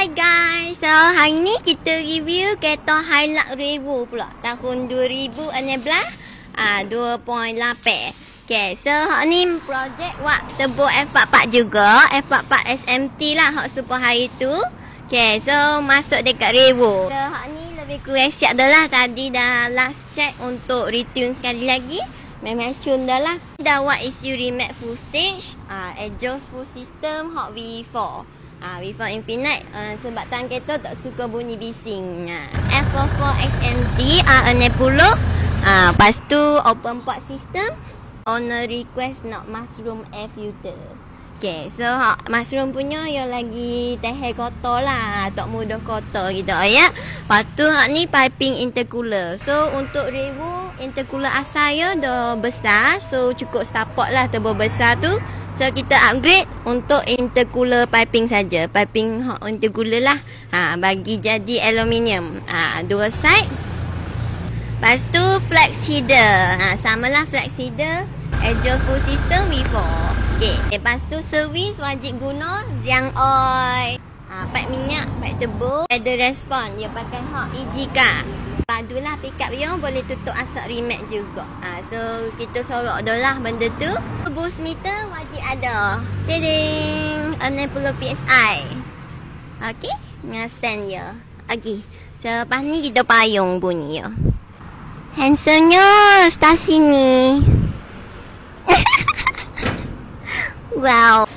Hi guys, so hari ni kita review kereta Hilux Revo pula tahun 2016 2.8. Okay, so hak ni projek wak turbo F44 juga, F44 SMT lah hak super hari tu. Okay, so masuk dekat Revo. So hak ni lebih kurang siap dah lah. Tadi dah last check untuk retune sekali lagi. Memang cun dah lah. Dah buat issue remake full stage, exhaust full system hak V4. V4 Infinite, sebab tangan kereta tak suka bunyi bising. F44 XMT R60. Lepas tu open port system. Owner request nak mushroom air filter. Okay, so mushroom punya yang lagi tehel kotor lah, tak mudah kotor gitu ya. Lepas tu ni piping intercooler. So untuk Revo intercooler asal ya dah besar, so cukup support lah turbo besar tu. So kita upgrade untuk intercooler piping saja. Piping intercooler lah. Bagi jadi aluminium. Dua side. Lepas tu flex header. Samalah flex header. Exhaust full system V4. Okay. Lepas tu servis wajib guna Xiang oil. Pack minyak, pack turbo. Ada respon. Dia pakai EG car. Padulah pick up yang boleh tutup asap remote juga. So kita sorok dah lah benda tu. Boost meter wajib ada. Tading, 60 PSI. Okey, dengan stand dia. Okey. So lepas ni kita payung bunyi ya. Handsomenya start sini. Wow.